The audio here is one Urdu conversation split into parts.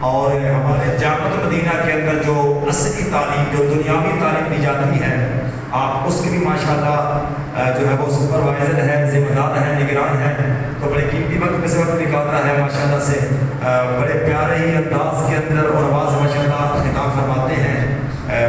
اور ہمارے جامعۃ المدینہ کے اندر جو اصلی تعلیم جو دنیاوی تعلیم دی جاتی ہے آپ اس کی بھی ماشاءاللہ جو ہے وہ سپروائزر ہے، ذمہ دار ہے، نگران ہے، تو بڑے قیمتی وقت میں سے وقت نکالتا ہے ماشاءاللہ سے، بڑے پیارے ہی انداز کے اندر اور آواز ماشاءاللہ خطاب فرماتے ہیں۔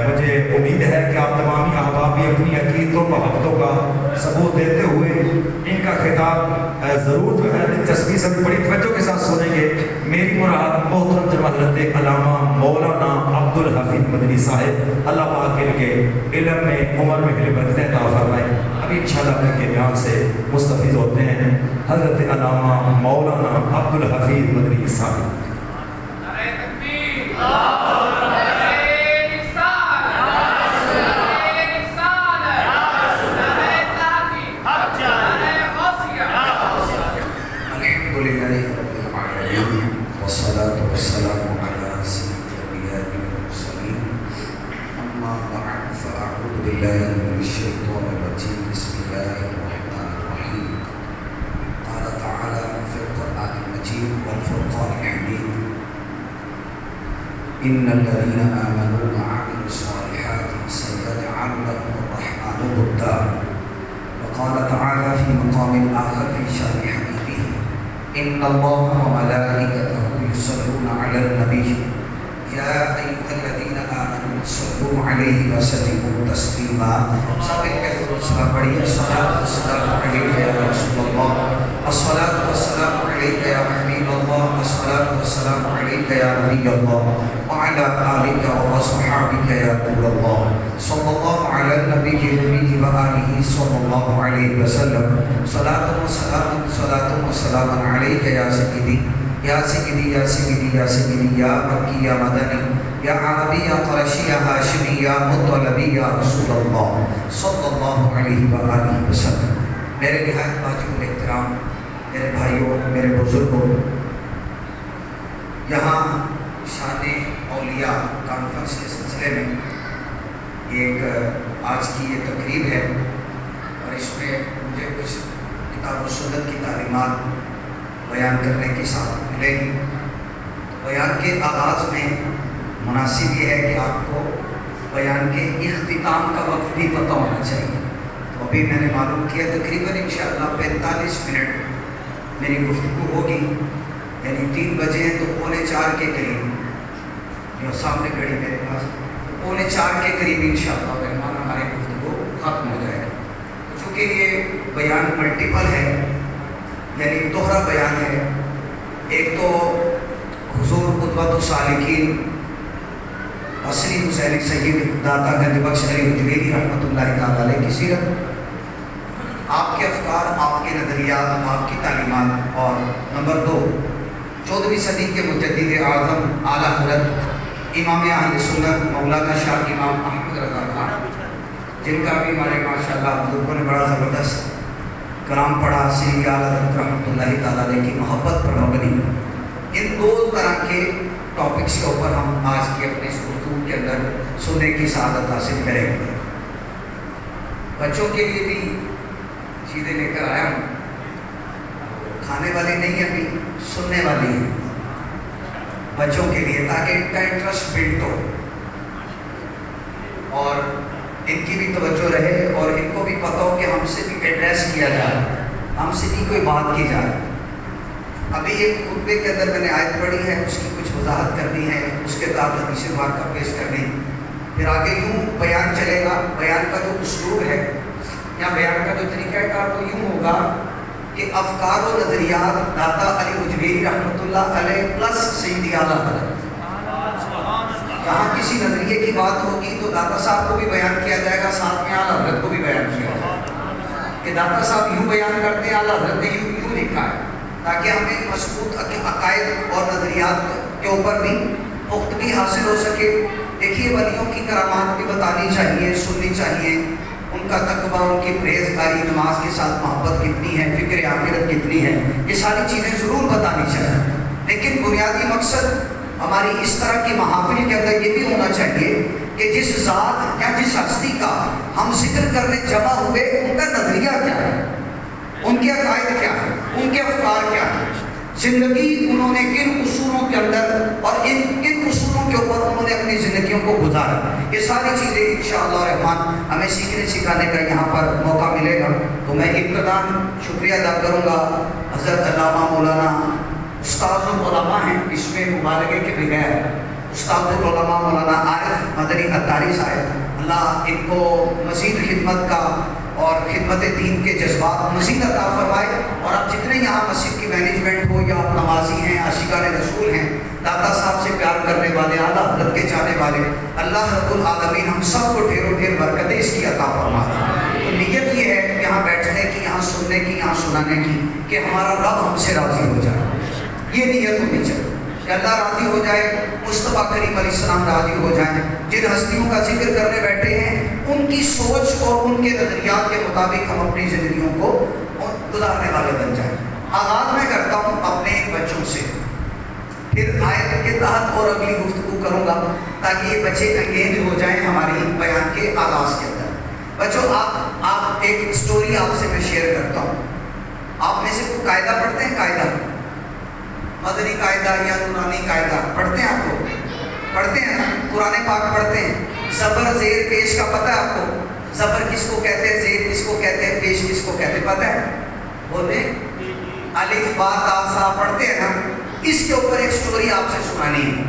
مجھے امید ہے کہ آپ تمامی احباب بھی اپنی عقیدتوں محبتوں کا ثبوت دیتے ہوئے ان کا خطاب ضرور جو ہے دلچسپی سے بڑی توجہ کے ساتھ سنیں گے۔ میری مراد محترم جناب حضرت علامہ مولانا عبدالحفیظ مدنی صاحب، اللہ پاک ان کے علم میں عمر میں برکت عطا فرمائے۔ ابھی انشاءاللہ ان کے بیان سے مستفیض ہوتے ہیں حضرت علامہ مولانا عبدالحفیظ مدنی صاحب۔ إن الذين آمنوا وعملوا الصالحات سيجعل لهم الرحمن ودا، وقال تعالى في مقام آخر في شأن حبيبه إن الله وملائكته يصلون على النبي يا أيها الذين آمنوا صلوا عليه وسلموا تسليما۔ الصلاة والسلام عليك يا رسول الله، الصلاة والسلام عليك يا حبيب الله، الصلاة والسلام عليك يا نبي الله، وعلى آلك وصحابك يا نور الله، صلى الله على النبي الأمي وآله صلى الله عليه وسلم۔ صلاة وسلام عليك يا سيدي یا سیدی یا سیدی یا سیدی یا مکی یا مدنی یا عربی یا قرشی یا ہاشمی یا مطلبی یا رسول اللہ صلی اللہ علیہ وآلہ وسلم۔ میرے نہایت واجب احترام میرے بھائیوں، میرے بزرگوں، یہاں شان اولیاء کانفرنس کے سلسلے میں ایک آج کی یہ تقریب ہے، اور اس میں مجھے کچھ کتاب و سنت کی تعلیمات بیان کرنے کی ساتھ ملے گی۔ بیان کے آغاز میں مناسب یہ ہے کہ آپ کو بیان کے اختتام کا وقت بھی پتہ ہونا چاہیے۔ تو ابھی میں نے معلوم کیا تقریباً انشاءاللہ 45 منٹ میری گفتگو ہوگی، یعنی 3 بجے ہیں تو 3:45 کے قریب، جو سامنے گھڑی میرے پاس 3:45 کے قریب انشاءاللہ رحمان ہماری گفتگو ختم ہو جائے گا۔ چونکہ یہ بیان ملٹیپل ہے، یعنی دوہرا بیان ہے۔ ایک تو حضور قدوۃ السالکین اصلی حسین سید داتا گنج بخش علی حجویری رحمۃ اللہ تعالی علیہ کی سیرت، آپ کے افکار، آپ کے نظریات، آپ کی تعلیمات، اور نمبر 2 14ویں صدی کے مجدد اعظم اعلیٰ حضرت امام اہل سنت مولانا شاہ امام احمد رضا خان، جن کا بھی ہمارے ماشاءاللہ بزرگوں نے بڑا زبردست کلام پڑھا، سری اعلیٰ حضرت رحمۃ اللہ تعالیٰ علیہ کی محبت پر مبنی۔ ان 2 طرح کے ٹاپکس کے اوپر ہم آج کی اپنے اس گفتگو کے اندر سننے کی سعادت حاصل کریں گے۔ بچوں کے لیے بھی چیزیں لے کر آیا ہوں، کھانے والی نہیں ابھی سننے والی ہیں بچوں کے لیے، تاکہ ان کا انٹرسٹ بلڈ ہو اور ان کی بھی توجہ رہے، اور ان کو بھی پتہ ہو کہ ہم سے بھی ایڈریس کیا جائے، ہم سے بھی کوئی بات کی جائے۔ ابھی ایک خطبے کے اندر میں نے آیت پڑھی ہے، اس کی کچھ وضاحت کرنی ہے، اس کے بعد حدیث پاک کا پیش کرنی، پھر آگے یوں بیان چلے گا۔ بیان کا جو اسلوب ہے یا بیان کا جو طریقہ کار وہ یوں ہوگا کہ افکار و نظریات داتا علی حجویری رحمۃ اللہ علیہ پلس سیدی اعلیٰ حضرت، جہاں کسی نظریے کی بات ہوگی تو داتا صاحب کو بھی بیان کیا جائے گا، ساتھ میں اعلیٰ حضرت کو بھی بیان کیا جائے گا کہ داتا صاحب یوں بیان کرتے ہیں، اعلیٰ حضرت نے یوں لکھا ہے، تاکہ ہمیں مضبوط عقائد اور نظریات کے اوپر بھی پختگی حاصل ہو سکے۔ دیکھیے ولیوں کی کرامات بھی بتانی چاہیے، سننی چاہیے، ان کا تقویٰ، ان کی پرہیزگاری، نماز کے ساتھ محبت کتنی ہے، فکر آخرت کتنی ہے، یہ ساری چیزیں ضرور بتانی چاہیے۔ لیکن بنیادی مقصد ہماری اس طرح کی محافل کے اندر یہ بھی ہونا چاہیے کہ جس ذات یا جس ہستی کا ہم ذکر کرنے جمع ہوئے ان کا نظریہ کیا ہے، ان کے عقائد کیا ہے، ان کے افکار کیا ہے، زندگی انہوں نے کن اصولوں کے اندر اور ان یہ ساری چیزیں انشاءاللہ الرحمن ہمیں سیکھنے سکھانے کا یہاں پر موقع ملے گا. تو میں ابتداً شکریہ ادا کروں گا حضرت علامہ مولانا استاد العلماء ہیں، اس میں مبالغے کے بغیر استاد العلماء مولانا عارف مدنی عطاری صاحب، اللہ ان کو مزید خدمت کا اور خدمت دین کے جذبات مزید عطا فرمائے. اور اب جتنے یہاں مسجد کی مینجمنٹ ہو یا نمازی ہیں، عاشقان رسول ہیں، داتا صاحب سے پیار کرنے والے، اعلیٰ حضرت کے چاہنے والے، اللہ رب العالمین ہم سب کو ڈھیروں ڈھیر برکتیں اس کی عطا فرمائے. تو نیت یہ ہے یہاں بیٹھنے کی، یہاں سننے کی، یہاں سنانے کی کہ ہمارا رب ہم سے راضی ہو جائے. یہ نیت ہونی چاہیے کہ اللہ راضی ہو جائے، مصطفیٰ کریم علیہ السلام راضی ہو جائیں. جن ہستیوں کا ذکر کرنے بیٹھے ہیں ان کی سوچ اور ان کے نظریات کے مطابق ہم اپنی زندگیوں کو گزارنے والے بن جائیں. آغاز میں کرتا ہوں اپنے بچوں سے، پھر آیت کے تحت اور اگلی گفتگو کروں گا تاکہ یہ بچے انگیج ہو جائیں ہماری بیان کے آغاز کے اندر. بچوں آپ ایک سٹوری آپ سے میں شیئر کرتا ہوں. آپ میں سے کوئی قاعدہ پڑھتے ہیں؟ قاعدہ مدنی قاعدہ یا نورانی قاعدہ پڑھتے ہیں؟ آپ کو پڑھتے ہیں نا؟ قرآن پاک پڑھتے ہیں. زبر زیر پیش کا پتہ ہے آپ کو؟ زبر کس کو کہتے ہیں، زیر کس کو کہتے ہیں، پیش کس کو کہتے ہیں، پتہ ہے؟ بولے الف با تا سا پڑھتے ہیں نا. اس کے اوپر ایک سٹوری آپ سے سنانی ہے.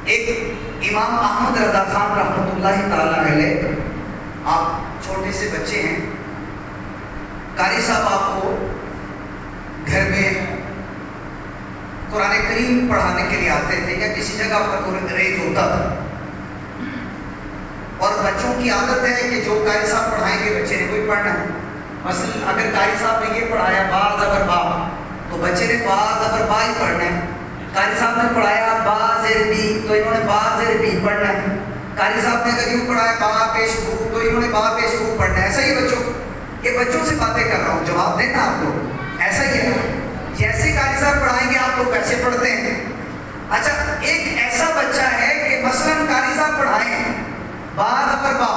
ایک امام احمد رضا خان رحمۃ اللہ تعالی علیہ، آپ چھوٹے سے بچے ہیں، قاری صاحب آپ کو گھر میں قرآن کریم پڑھانے کے لیے آتے تھے یا کسی جگہ پر ریج ہوتا تھا. اور بچوں کی عادت ہے کہ جو قاری صاحب پڑھائیں گے بچے نے کوئی پڑھنا ہے. مثلا اگر قاری صاحب نے یہ پڑھایا با زبر با تو بچے نے با زبر با ہی پڑھنا ہے. قاری صاحب نے پڑھایا با زیر بی تو انہوں نے با زیر بی پڑھنا ہے. قاری صاحب نے اگر یوں پڑھایا با پیش بو تو انہوں نے با پیش بو پڑھنا ہے. ایسا ہی بچوں، یہ بچوں سے باتیں کر رہا ہوں، جواب دینا آپ لوگ. ایسا ہی ہے جیسے قاری صاحب پڑھائیں گے آپ لوگ ویسے پڑھتے ہیں. اچھا ایک ایسا بچہ ہے کہ مثلا قاری صاحب پڑھائیں با زبر با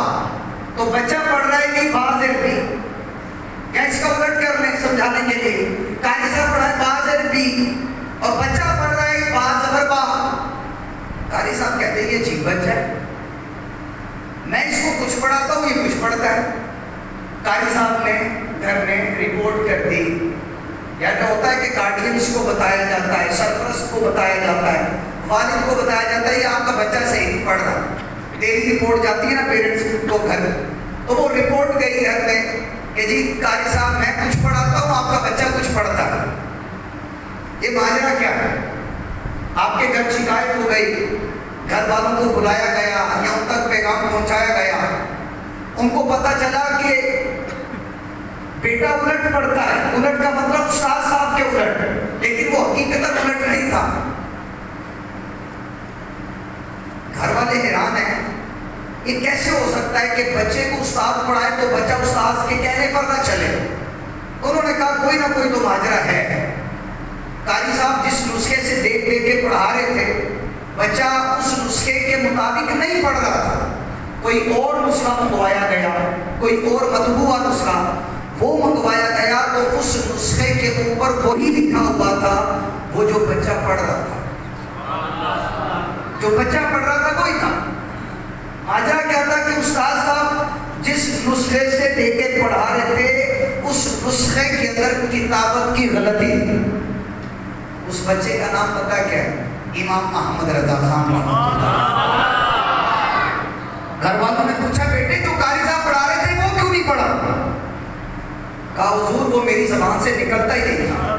تو بچہ پڑھ رہا ہے کہ با زیر بی، یا اس کا الٹ کر لیں سمجھانے کے لیے. قاری صاحب پڑھا ہے با زیر بی اور بچہ پڑھ رہا ہے با زبر با. قاری صاحب کہتے ہیں یہ عجیب بچہ ہے، میں اس کو کچھ پڑھاتا ہوں یہ کچھ پڑھتا ہے. قاری صاحب نے گھر میں رپورٹ کر دی. یا کیا ہوتا ہے کہ گارڈینس کو بتایا جاتا ہے، سرپرست کو بتایا جاتا ہے، والد کو بتایا جاتا ہے یہ آپ کا بچہ صحیح نہیں پڑھ رہا. ڈیلی رپورٹ جاتی ہے نا پیرنٹس کو گھر، تو وہ رپورٹ گئی گھر میں کہ جی قاری صاحب میں کچھ پڑھاتا ہوں آپ کا بچہ کچھ پڑھتا ہے. یہ ماجرا کیا ہے؟ آپ کے گھر شکایت ہو گئی، گھر والوں کو بلایا گیا یا ان تک پیغام پہنچایا گیا. ان کو پتہ چلا کہ بیٹا الٹ پڑھتا ہے. الٹ کا مطلب استاد صاحب کے الٹ، لیکن وہ حقیقتاً الٹ نہیں تھا. گھر والے حیران ہیں یہ کیسے ہو سکتا ہے کہ بچے کو استاد پڑھائے تو بچہ استاد کے کہنے پر نہ چلے. انہوں نے کہا کوئی نہ کوئی تو ماجرا ہے. قاری صاحب جس نسخے سے دیکھ دیکھ کے پڑھا رہے تھے بچہ اس نسخے کے مطابق نہیں پڑھ رہا تھا. کوئی اور نسخہ منگوایا گیا، کوئی اور مطبوعہ نسخہ وہ منگوایا گیا تو اس نسخے کے اوپر وہی لکھا ہوا تھا وہ جو بچہ پڑھ رہا تھا. جو بچہ پڑھ رہا تھا وہی تھا. ماجرا کیا تھا کہ استاد صاحب جس نسخے سے دے کے پڑھا رہے تھے اس نسخے کے اندر کتابت کی غلطی تھی. اس بچے کا نام پتہ کیا ہے؟ امام احمد رضا خان. گھر والوں نے پوچھا بیٹے جو قاری صاحب پڑھا رہے تھے وہ کیوں نہیں پڑھا؟ کہا حضور وہ میری زبان سے نکلتا ہی نہیں تھا.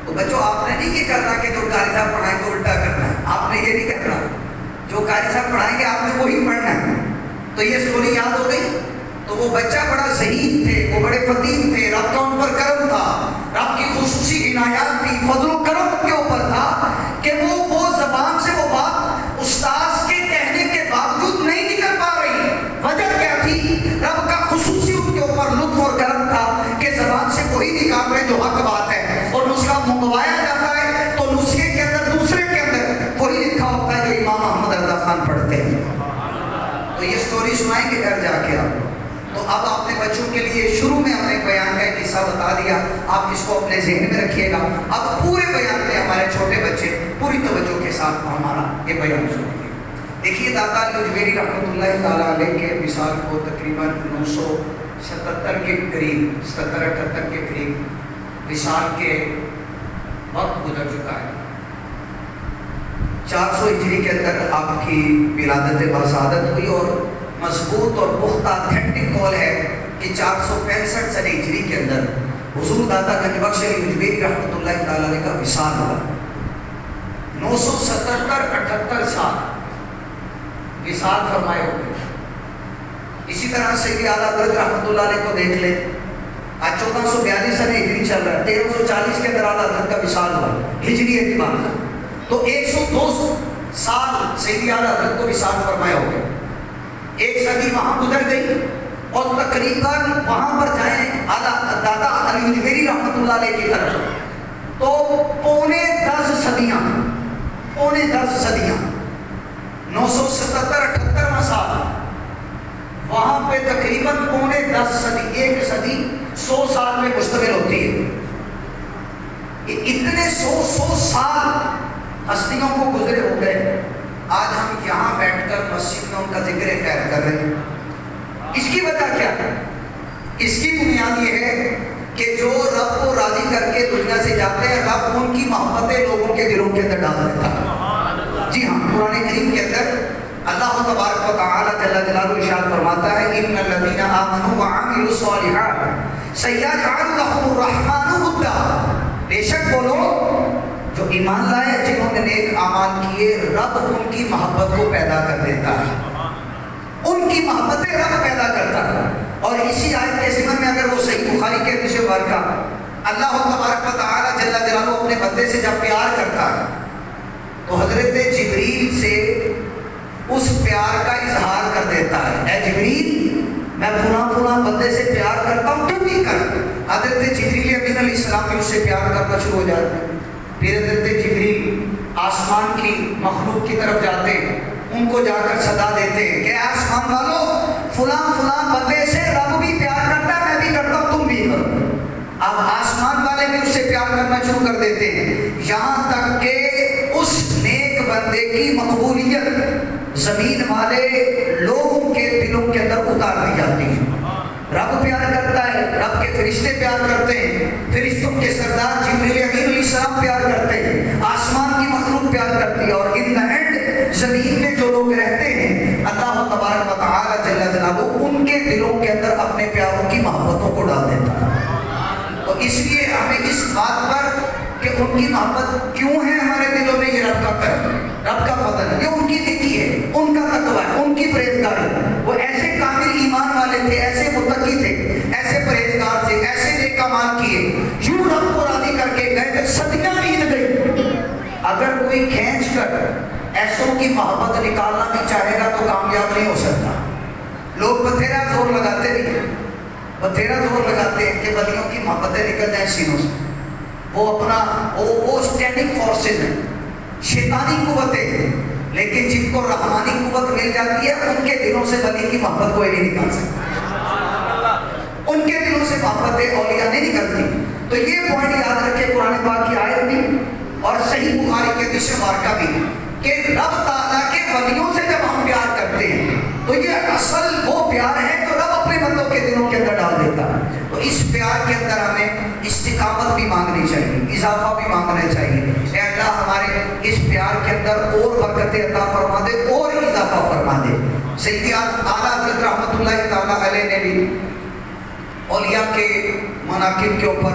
تو بچوں آپ نے نہیں یہ کرنا کہ جو قاری صاحب پڑھائیں گے الٹا کرنا ہے. آپ نے یہ نہیں کرنا، جو قاری صاحب پڑھائیں گے آپ نے وہی پڑھنا ہے. تو یہ سٹوری یاد ہو گئی. تو وہ بچہ بڑا ذہین تھے، وہ بڑے فطین تھے، رب کا ان پر کرم تھا، رب کی خصوصی عنایات تھی، فضل و کرم کے اوپر تھا کہ وہ زبان سے وہ بات استاذ کے کہنے کے باوجود نہیں نکل پا رہی. وجہ کیا تھی؟ رب کا خصوصی ان کے اوپر لطف اور کرم تھا کہ زبان سے وہی نکال رہے جو حق بات ہے. اور نسخہ منگوایا جاتا ہے تو نسخے کے اندر دوسرے کے اندر وہی لکھا ہوتا ہے جو امام احمد رضا خان پڑھتے ہیں. تو یہ سٹوری سنائیں گے گھر جا کے آپ. تو اب اپنے بچوں کے لیے شروع میں ہم نے بیان کا ایک حصہ بتا دیا، آپ اس کو اپنے ذہن میں رکھیے گا. اب پورے بیان میں ہمارے چھوٹے بچے پورے پوری توجہ کے ساتھ ہمارا یہ بیان سنیے۔ دیکھیے داتا علی اجمیری رحمۃ اللہ تعالیٰ علیہ کے وصال کو تقریباً 977 کے قریب 77-78 کے قریب وصال کے وقت گزر چکا ہے۔ 400 ہجری کے اندر آپ کی ولادت بسعادت ہوئی، اور مضبوط اور پختہ اتھینٹک قول ہے کہ 465 سن ہجری کے اندر حضور داتا گنج بخش علی اجمیری رحمۃ اللہ تعالیٰ علیہ کا وصال ہوا۔ 977-78 سال وصال فرمائے ہوئے۔ اسی طرح سید اعلیٰ حضرت رحمۃ اللہ علیہ کو دیکھ لیں، آج 1442 سن ہجری چل رہا ہے، 1340 کے اندر اعلیٰ حضرت کا وصال ہوا ہجری اعتبار سے، تو 102 سال سید اعلیٰ حضرت کو وصال فرمائے ہو گئے۔ ایک صدی وہاں گزر گئی، اور تقریباً وہاں پر جائیں داتا علی اجمیری رحمۃ اللہ علیہ کی طرف تو پونے 10 صدیاں 977-78 سال، وہاں پہ تقریباً پونے 10 صدی، ایک صدی 100 سال میں مشتمل ہوتی ہے۔ اتنے 100 سال ہستیوں کو گزرے ہو گئے، آج ہم یہاں بیٹھ کر مسجد میں ان کا ذکر خیر کر رہے ہیں۔ اس کی وجہ کیا ہے؟ اس کی بنیاد یہ ہے کہ جو رب کو راضی کر کے دنیا سے جاتے ہیں، رب ان کی محبتیں لوگوں کے دلوں کے اندر ڈال دیتا ہے۔ جی ہاں، قرآن کریم کے اندر اللہ تبارک و تعالی جل جلالہ ارشاد فرماتا ہے ان الذین آمنوا وعملوا الصالحات سیجعل لهم الرحمن ودا، بے شک وہ لوگ جو ایمان لائے، جنہوں نے نیک اعمال کیے، رب ان کی محبت کو پیدا کر دیتا ہے، ان کی محبتیں رب پیدا کرتا ہے۔ اور اسی آیت کے ضمن میں اگر وہ صحیح بخاری کے حدیث مبارکہ اللہ تبارک و تعالی جل جلالہ اپنے بندے سے جب پیار کرتا ہے تو حضرت جبریل سے اس پیار کا اظہار کر دیتا ہے، اے جبریل میں فلاں بندے سے پیار کرتا ہوں، تو بھی کر۔ حضرت جبریل امین علیہ السلام بھی اس سے پیار کرنا شروع ہو جاتے ہیں۔ پھر حضرت جبریل آسمان کی مخلوق کی طرف جاتے ہیں، ان کو جا کر صدا دیتے ہیں کہ آسمان والو فلاں بندے سے رب بھی پیار کرتا ہے، میں بھی کرتا ہوں، تم بھی کرو۔ اب آسمان والے بھی اس سے پیار کرنا شروع کر دیتے ہیں، یہاں تک کہ اس نیک بندے کی مقبولیت زمین والے لوگوں کے دلوں کے اندر اتار دی جاتی ہے۔ رب پیار کرتا ہے، رب کے فرشتے پیار کرتے ہیں، فرشتوں کے سردار جبریل امین علیہ السلام پیار کرتے ہیں، آسمان کی مخلوق پیار کرتی ہے، اور ان دا اینڈ زمین میں جو لوگ رہتے ہیں اللہ تبارک و تعالی جل جلالہ ان کے دلوں کے اندر اپنے پیاروں کی محبتوں کو ڈال دیتا ہے۔ تو اس لیے ہمیں اس بات پر کہ ان کی محبت کیوں ہے ہمارے دلوں میں، یہ رب کا کرم، رب کا فضل ہے، یہ ان کی نیکی ہے، ان کا تقویٰ ہے، ان کی پرہیزگاری ہے۔ وہ ایسے کامل ایمان والے تھے، ایسے متقی تھے، ایسے پرہیزگار تھے، ایسے نیک اعمال کیے، یوں رب کو راضی کر کے گئے کہ صدیاں بیت گئی۔ اگر کوئی کھینچ کر ایسوں کی محبت نکالنا بھی چاہے گا تو کامیاب نہیں ہو سکتا۔ لوگ بتھیرا زور لگاتے ہیں کہ ولیوں کی محبتیں نکل جائیں سینوں سے، وہ اسٹینڈنگ فورسز ہیں، شیطانی قوتیں ہیں، لیکن جن کو رحمانی قوت مل جاتی ہے ان کے دلوں سے ولی کی محبت کوئی نہیں نکال سکتا، ان کے دلوں سے محبت اولیاء نہیں نکلتی۔ تو یہ پوائنٹ یاد رکھے، قرآن پاک کی آیت بھی اور صحیح بخاری کے حدیث مبارکہ بھی، کہ رب تعالیٰ کے ولیوں سے جب ہم پیار کرتے ہیں تو یہ اصل وہ پیار ہے جو رب اپنے بندوں کے دلوں کے اندر ڈال دیتا ہے۔ تو اس پیار کے اندر ہمیں استقامت بھی مانگنی چاہیے، اضافہ بھی مانگنا چاہیے۔ اے اللہ ہمارے اس پیار کے اندر اور برکتیں عطا فرما دے اور اضافہ فرما دے۔ سید اعلیٰ حضرت رحمۃ اللہ تعالیٰ علیہ نے بھی اولیاء کے مناقب کے اوپر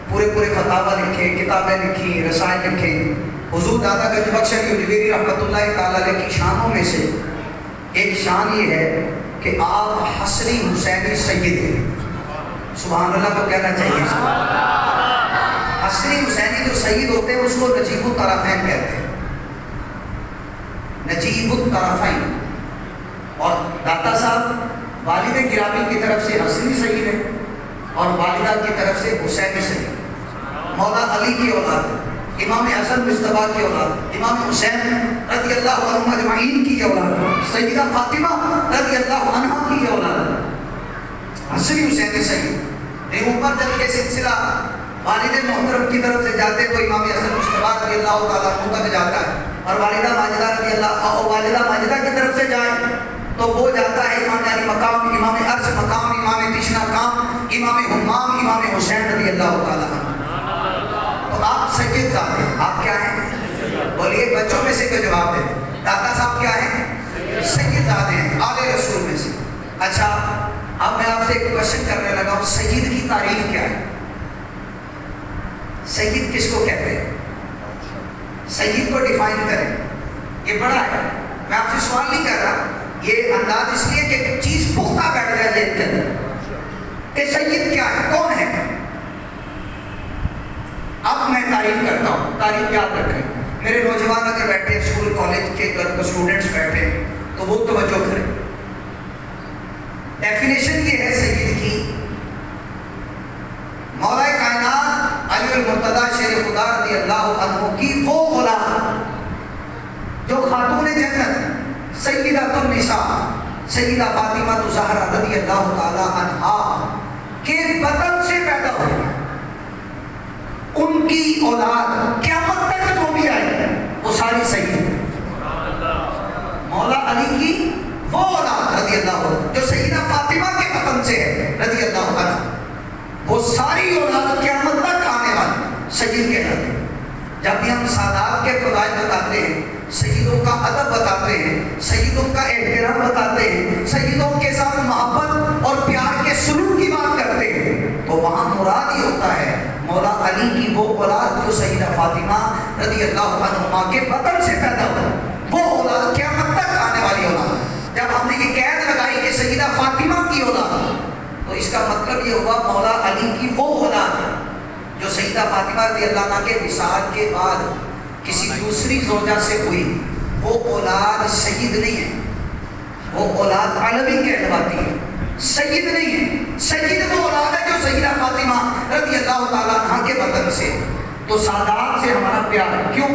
پورے فتاوی لکھے، کتابیں لکھی، رسائل لکھے۔ حضور داتا گنج بخش علی اجمیری رحمۃ اللہ تعالیٰ علیہ کی شانوں میں سے ایک شان یہ ہے کہ آپ حسنی حسینی سید ہیں۔ سبحان اللہ کو کہنا چاہیے۔ حسنی حسینی جو سید ہوتے ہیں اس کو نجیب الطرفین کہتے ہیں، نجیب الطرفین۔ اور داتا صاحب والد گرامی کی طرف سے حسنی سید ہے اور والدہ کی طرف سے حسینی سید، مولا علی کی اولاد، امام حسن مصطفیٰ کی اولاد، امام حسین رضی اللہ عنہ اجمعین کی اولاد، سیدہ فاطمہ رضی اللہ عنہ کی اولاد، حسنی حسینی سید۔ اوپر جب یہ سلسلہ والد محترم کی طرف سے جاتے تو امام حسن مصطفیٰ رضی رضی اللہ تعالیٰ عنہ تک جاتا ہے، اور والدہ ماجدہ کی طرف سے جائے تو وہ جاتا ہے امام علی مقام، امام عرش مقام، امام تشنا کام، امام حمام، امام حسین رضی اللہ تعالیٰ عنہ۔ تو آپ سید زادے، آپ کیا ہیں؟ بولیے بچوں میں سے کوئی جواب دے۔ دادا صاحب کیا ہیں؟ سید زادے ہیں، آل رسول میں سے۔ اچھا اب میں آپ سے ایک کوشچن کرنے لگا ہوں، سید کی تعریف کیا ہے؟ سید کس کو کہتے ہیں؟ سید کو ڈیفائن کریں، یہ بڑا ہے، میں آپ سے سوال نہیں کر رہا، یہ انداز اس لیے کہ چیز پختہ بیٹھ جائے ذہن کے اندر کہ سید کیا ہے، کون ہے۔ اب میں تعریف کرتا ہوں، تعریف یاد رکھیں، میرے نوجوان اگر بیٹھے اسکول کالج کے اسٹوڈنٹس بیٹھے تو وہ توجہ کریں۔ ڈیفینیشن یہ ہے سید کی، مولا کائنات علی المرتضی شیر خدا رضی اللہ عنہ کی وہ اولاد جو خاتون جنت سیدۃ النساء سیدہ فاطمہ الزہرا رضی اللہ تعالی عنہا کے بطن سے پیدا ہوئی، ان کی اولاد قیامت تک جو بھی آئی وہ ساری سید، مولا علی کی وہ اولاد رضی اللہ عنہ جو سیدہ فاطمہ کے بطن سے ہے رضی اللہ عنہ، وہ ساری اولاد قیامت تک آنے والی سید کہلاتے ہیں۔ جب بھی ہم سادات کے فضائل بتاتے ہیں، سیدوں کا ادب بتاتے ہیں، سیدوں کا احترام بتاتے ہیں، سیدوں کے ساتھ محبت اور پیار کے سلوک کی بات کرتے ہیں، تو وہاں مراد یہ ہوتا ہے مولا علی کی وہ اولاد جو سیدہ فاطمہ رضی اللہ عنہما کے بطن سے پیدا ہو، وہ اولاد قیامت تک آنے والی اولاد۔ جب ہم نے یہ قید لگائی کہ سیدہ فاطمہ کی اولاد، تو اس کا مطلب یہ ہوا مولا علی کی وہ اولاد جو سیدہ فاطمہ رضی اللہ عنہ کے وصال کے بعد کسی دوسری زوجہ سے ہوئی، وہ اولاد سید نہیں ہے، وہ اولاد علوی کہلواتی ہے، سید نہیں ہے۔ سید وہ اولاد ہے جو سیدہ فاطمہ رضی اللہ تعالیٰ عنہ کے بطن سے۔ تو سادات سے ہمارا پیار کیوں؟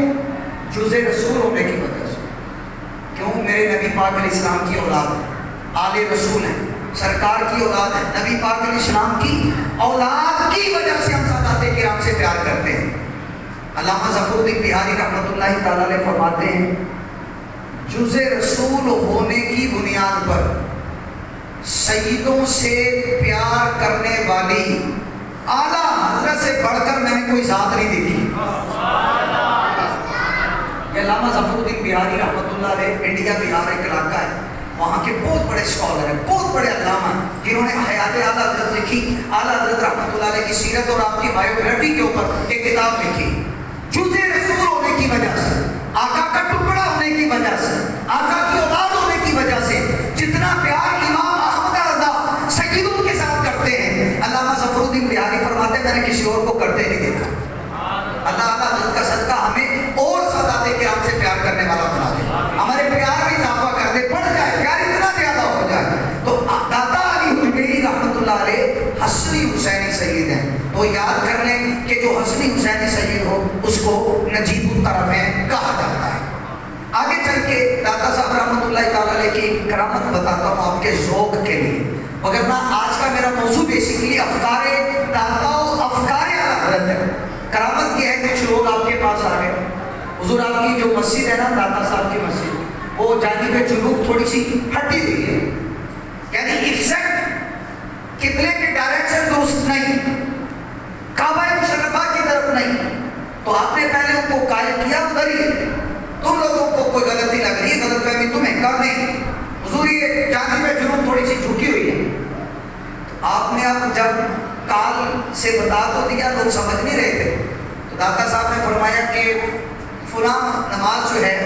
جزء رسول ہونے کی وجہ سے، کیوں؟ میرے نبی پاک علیہ السلام کی اولاد ہے، آل رسول ہیں، سرکار کی اولاد ہے، نبی پاک علیہ السلام کی اولاد کی وجہ سے ہم سادات کرام سے پیار کرتے ہیں۔ علامہ ظفر الدین بہاری رحمۃ اللہ تعالی علیہ فرماتے ہیں، جزء رسول ہونے کی بنیاد پر سیدوں سے پیار کرنے والی اعلیٰ حضرت سے بڑھ کر میں نے کوئی ذات نہیں دیکھی۔ یہ علامہ ظفر الدین بہاری رحمۃ اللہ علیہ، انڈیا بہار ایک علاقہ ہے، وہاں کے بہت بڑے اسکالر ہیں، بہت بڑے علامہ جنہوں نے حیات اعلیٰ حضرت لکھی، اعلیٰ حضرت رحمۃ اللہ علیہ کی سیرت اور آپ کی بایوگرافی کے اوپر ایک کتاب لکھی۔ جزء رسول ہونے کی وجہ سے، آقا کا ٹکڑا ہونے کی وجہ سے، آقا کی اولاد ہونے کی وجہ سے جتنا پیار امام احمد رضا سیدوں کے ساتھ کرتے ہیں، علامہ ظفر الدین بہاری فرماتے ہیں میں نے کسی اور کو کرتے نہیں دیکھا۔ اللہ تعالیٰ حضرت کا صدقہ ہمیں اور سادات کرام سے پیار کرنے والا بنا دے، ہمارے پیار میں اضافہ کر دے، بڑھ جائے پیار اتنا زیادہ ہو جائے۔ تو دادا علی حجویری رحمۃ اللہ علیہ حسنی حسینی سید ہیں، تو یاد کر لیں کہ جو حسنی حسینی سید ہو اس کو نجیب الطرفین کہا جاتا ہے۔ آگے چل کے دادا صاحب رحمۃ اللہ تعالی علیہ کی کرامت بتاتا ہوں آپ کے ذوق کے لیے، مگر آج کا میرا موضوع بیسیکلی افکار دادا و افکار اعلیٰ حضرت ہے۔ کرامت یہ ہے کچھ لوگ آپ کے پاس آ گئے، حضور آپ کی جو مسجد ہے نا دادا صاحب کی مسجد، وہ جانب جنوب تھوڑی سی ہٹی ہوئی ہے، یعنی ایگزیکٹ قبلے کی ڈائریکشن درست نہیں، کعبہ مشرفہ کی طرف نہیں، تو آپ نے پہلے ان کو قائل کیا ادھر ہی، تم لوگوں کو کوئی غلطی لگ رہی ہے، غلط فہمی تمہیں کر نہیں، حضور یہ جانب جنوب تھوڑی سی جھکی ہوئی ہے۔ آپ نے اب جب کال سے بتا تو دیا، لوگ سمجھ نہیں رہے تھے، تو دادا صاحب نے فرمایا کہ فلاں نماز جو ہے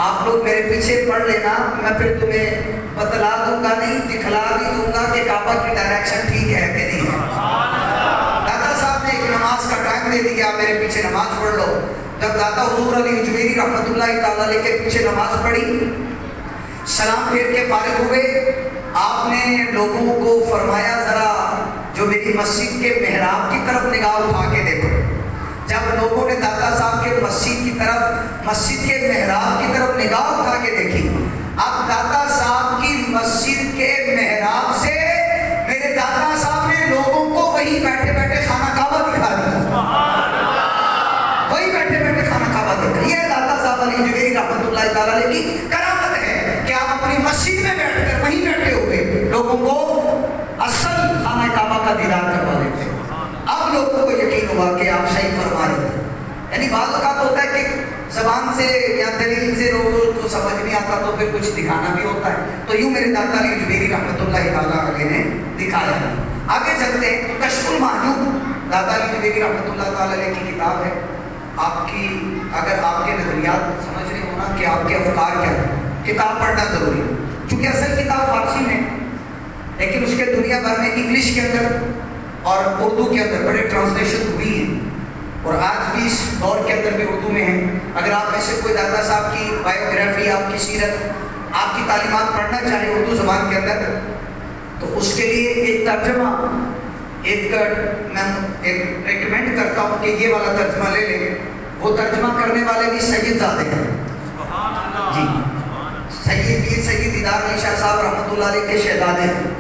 آپ لوگ میرے پیچھے پڑھ لینا، میں پھر تمہیں بتلا دوں گا نہیں، دکھلا بھی دوں گا کہ کعبہ کی ڈائریکشن ٹھیک ہے کہ نہیں ہے۔ دادا صاحب نے ایک نماز کا ٹائم دے دیا، میرے پیچھے نماز پڑھ لو۔ جب دادا حضور علی حجویری رحمۃ اللہ تعالی علیہ کے پیچھے نماز پڑھی، سلام پھیر کے فارغ ہوئے، آپ نے لوگوں کو فرمایا ذرا جو میری مسجد کے محراب کی طرف نگاہ اٹھا کے دیکھو۔ جب لوگوں نے دادا صاحب کے مسجد کی طرف، مسجد کے محراب کی طرف نگاہ اٹھا کے دیکھی، اب دادا صاحب کی مسجد کے محراب سے میرے دادا صاحب نے لوگوں کو وہی بیٹھے بیٹھے خانہ کعبہ دکھا دیا، وہی بیٹھے بیٹھے خانہ کعبہ دیکھ رہے. یہ داتا صاحب علی جویری رحمۃ اللہ تعالیٰ علیہ کی کرامت ہے کہ آپ اپنی مسجد میں بیٹھ کر وہیں بیٹھے ہوئے لوگوں کو اصل خانہ کعبہ کا دیدار کروا دیتے. اب لوگوں کو یقین ہوا کہ آپ صحیح فرما رہے تھے. یعنی بعض اوقات ہوتا ہے کہ زبان سے یا دلیل سے لوگوں کو سمجھ نہیں آتا تو پھر کچھ دکھانا بھی ہوتا ہے. تو یوں میرے داتا علی جویری رحمۃ اللہ تعالیٰ علیہ نے دکھایا. آگے چلتے ہیں. کشف المحجوب داتا علی جویری رحمۃ اللہ تعالیٰ علیہ کی کتاب ہے. آپ کی اگر آپ کے نظریات سمجھ رہے ہونا کہ آپ کے افکار کیا ہیں, کتاب پڑھنا ضروری ہے. چونکہ اصل کتاب فارسی میں لیکن اس کے دنیا بھر میں انگلش کے اندر اور اردو کے اندر بڑے ٹرانسلیشن ہوئی ہیں اور آج بھی اس دور کے اندر بھی اردو میں ہیں. اگر آپ میں سے کوئی دادا صاحب کی بایوگرافی, آپ کی سیرت, آپ کی تعلیمات پڑھنا چاہے اردو زبان کے اندر تو اس کے لیے ایک ترجمہ میں ریکمینڈ کرتا ہوں کہ یہ والا ترجمہ لے لیں. وہ ترجمہ کرنے والے بھی سید زادے ہیں جی, سید دیدار علی شاہ صاحب رحمۃ اللہ علیہ کے شہزادے ہیں.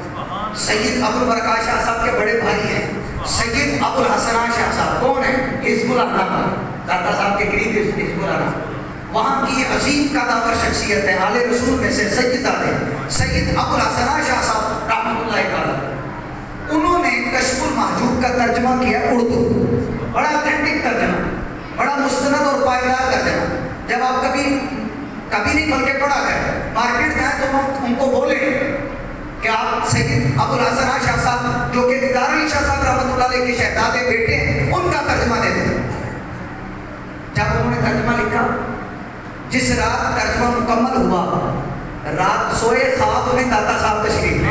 سید ابو البرکات شاہ صاحب کے بڑے بھائی ہیں. سید ابو الحسن شاہ صاحب کون ہیں؟ حزب اللہ, داتا صاحب کے قریب حزب اللہ, وہاں کی عظیم قدامت شخصیت ہے. آل رسول میں سے سید زادے سید ابو الحسن شاہ صاحب رحمۃ اللہ تعالیٰ, انہوں نے کشف المحجوب کا ترجمہ کیا اردو. بڑا اتھینٹک ترجمہ, بڑا مستند اور پائیدار ترجمہ. جب آپ کبھی نہیں بلکہ پڑھا گئے مارکیٹ جائیں تو ہم ان کو بولیں کہ آپ سید ابو الحسن شاہ صاحب جو کہ دیدار علی شاہ صاحب رحمۃ اللہ علیہ کے شہزادے بیٹے ہیں, ان کا ترجمہ دے دیں. جب انہوں نے ترجمہ لکھا, جس رات ترجمہ مکمل ہوا رات سوئے خواب میں داتا صاحب تشریف لے.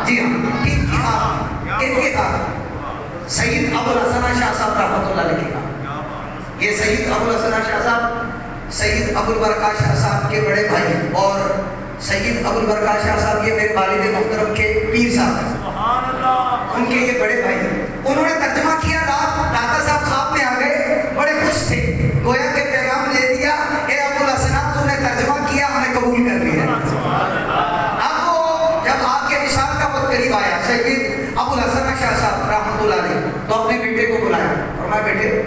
جی ہاں, کن کی خواب؟ سید ابو الحسن شاہ صاحب رحمۃ اللہ علیہ کا. یہ سید ابو الحسن شاہ صاحب سید ابو البرکات شاہ صاحب کے بڑے بھائی ہیں, اور سید ابو البرکات شاہ صاحب یہ میرے والد محترم کے پیر صاحب ہیں, ان کے یہ بڑے بھائی ہیں. انہوں نے ترجمہ کیا رات, داتا صاحب خواب میں آ گئے, بڑے خوش تھے, گویا کہ پیغام لے دیا کہ ابو الحسن تم نے ترجمہ کیا, ہمیں قبول کر لیا. اب وہ جب آپ کے وصال کا وقت قریب آیا سید ابو الحسن شاہ صاحب رحمۃ اللہ علیہ تو اپنے بیٹے کو بلایا اور میں بیٹے